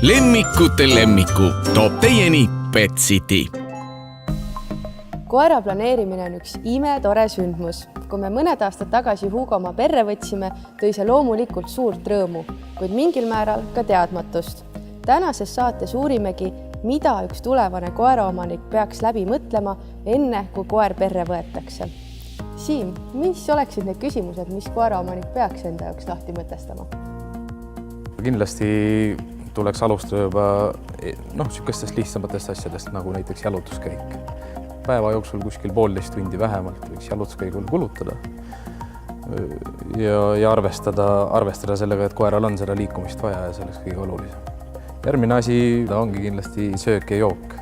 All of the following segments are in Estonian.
lemmikute lemmiku toob teieni Pet City. Koera planeerimine on üks imetore sündmus. Kui me mõned aastad tagasi Hugo oma perre võtsime, tõi see loomulikult suurt rõõmu, kuid mingil määral ka teadmatust. Tänases saates uurimegi, mida üks tulevane koeraomanik peaks läbi mõtlema enne, kui koer perre võetakse. Siim, mis oleksid need küsimused, mis koeraomanik peaks enda jaoks lahti mõtestama? Kindlasti tuleks alustada juba sükestest lihtsamatest asjadest, nagu näiteks jalutuskäik. Päeva jooksul kuskil 1,5 tundi vähemalt võiks jalutuskäigul kulutada ja arvestada sellega, et koeral on seda liikumist vaja ja selleks kõige olulisem. Järgmine asi ongi kindlasti söök ja jook.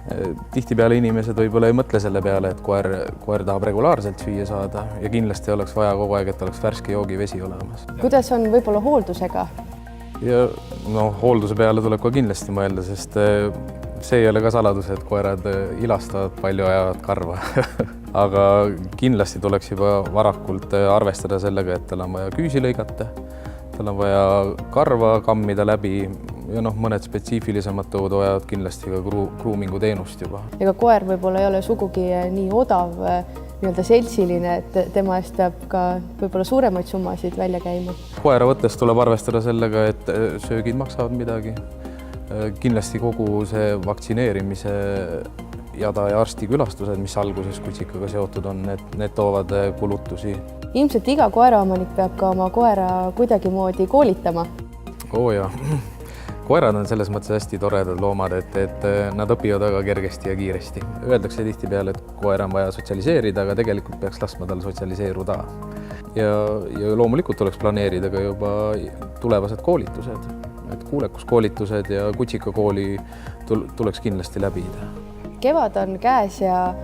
Tihtipeale inimesed võib-olla ei mõtle selle peale, et koer tahab regulaarselt süüa saada ja kindlasti oleks vaja kogu aeg, et oleks värske joogivesi olemas. Kuidas on võib-olla hooldusega? Ja hoolduse peale tuleb ka kindlasti mõelda, sest see ei ole ka saladus, et koerad ilastavad palju, ajavad karva. Aga kindlasti tuleks juba varakult arvestada sellega, et tal on vaja küüsi lõigata, tal on vaja karva kammida läbi ja mõned spetsiifilisemad tood vajavad kindlasti ka groomingu teenust juba. Ega koer võib-olla ei ole sugugi nii odav, seltsiline, et tema eest peab ka võib-olla suuremaid summasid välja käima. Koera võttes tuleb arvestada sellega, et söögid maksavad midagi. Kindlasti kogu see vaktsineerimise jada ja arstikülastused, mis alguses kutsikaga seotud on, need toovad kulutusi. Ilmselt iga koeraomanik peab ka oma koera kuidagimoodi koolitama. Jaa. Koerad on selles mõttes hästi toredad loomad, et nad õpivad väga kergesti ja kiiresti. Öeldakse tihtipeale, et koera on vaja sotsialiseerida, aga tegelikult peaks laskma tal sotsialiseeruda. Ja loomulikult tuleks planeerida ka juba tulevased koolitused. Et kuulekuskoolitused ja kutsikakooli tuleks kindlasti läbida. Kevad on käes ja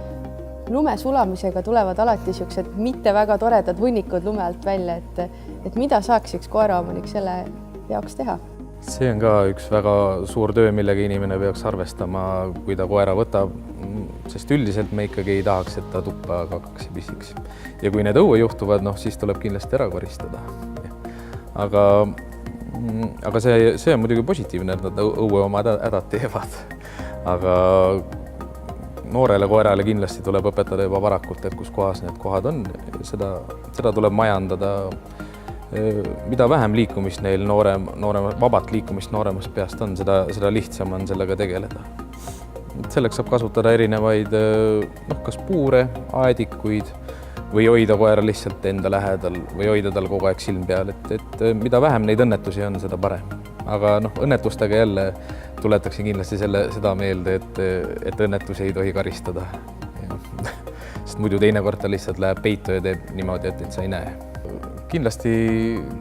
lume sulamisega tulevad alati sellised mitte väga toredad hunnikud lume alt välja, et mida saaks üks koeraomanik selle jaoks teha? See on ka üks väga suur töö, millega inimene peaks arvestama, kui ta koera võtab, sest üldiselt me ikkagi ei tahaks, et ta tuppa kakaks ja pissiks. Ja kui need õue juhtuvad, siis tuleb kindlasti ära koristada. Aga see on muidugi positiivne, et nad õue oma hädad teevad. Aga noorele koerale kindlasti tuleb õpetada juba varakult, et kus kohas need kohad on. Seda tuleb majandada. Mida vähem liikumist neil vabat liikumist nooremast peast on, seda lihtsam on sellega tegeleda. Selleks saab kasutada erinevaid kas puure, aedikuid või hoida koera lihtsalt enda lähedal või hoida tal kogu aeg silm peal, et mida vähem neid õnnetusi on, seda parem. Aga õnnetustega jälle tuletakse kindlasti seda meelde, et õnnetusi ei tohi karistada. Sest muidu teinekord ta lihtsalt läheb peitu ja teeb niimoodi, et sa ei näe. Kindlasti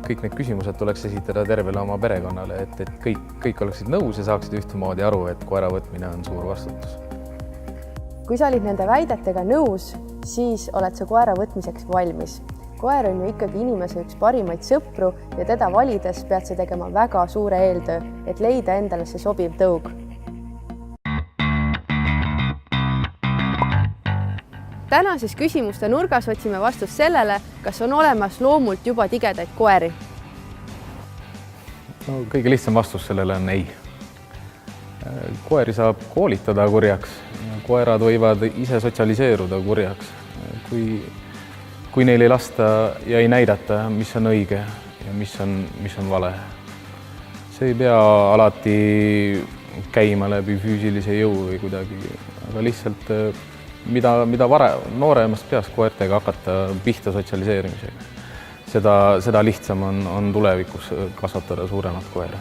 kõik need küsimused tuleks esitada tervele oma perekonnale, et kõik oleksid nõus ja saaksid ühtemoodi aru, et koera võtmine on suur vastutus. Kui sa olid nende väidetega nõus, siis oled sa koera võtmiseks valmis. Koer on ju ikkagi inimese üks parimaid sõpru ja teda valides pead sa tegema väga suure eeltöö, et leida endale see sobiv tõug. Tänases küsimuste nurgas otsime vastust sellele, kas on olemas loomult juba tigedaid koeri. Kõige lihtsam vastus sellele on ei. Koeri saab koolitada kurjaks. Koerad võivad ise sotsialiseeruda kurjaks. Kui neil ei lasta ja ei näidata, mis on õige ja mis on vale. See ei pea alati käima läbi füüsilise jõu või kuidagi, aga lihtsalt mida nooremast peast koertega hakata pihta sotsialiseerimisega. Seda lihtsam on tulevikus kasvatada suuremat koera.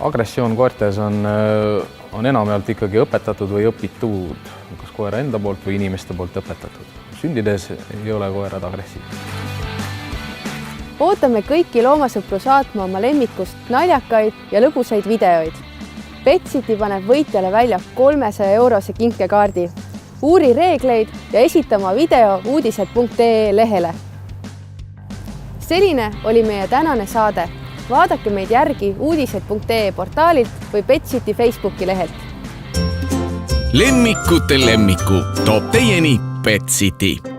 Agressioon koertes on enamjaolt ikkagi õpetatud või õpitud, kas koera enda poolt või inimeste poolt õpetatud. Sündides ei ole koerad agressiivsed. Ootame kõiki loomasõpru saatma oma lemmikust naljakaid ja lõbusaid videoid. Pet City paneb võitjale välja 300-eurose kinkekaardi. Uuri reegleid ja esita oma video uudised.ee lehele. Selline oli meie tänane saade. Vaadake meid järgi uudised.ee portaalilt või Pet City Facebooki lehelt. Lemmikute lemmiku toob teieni Pet City.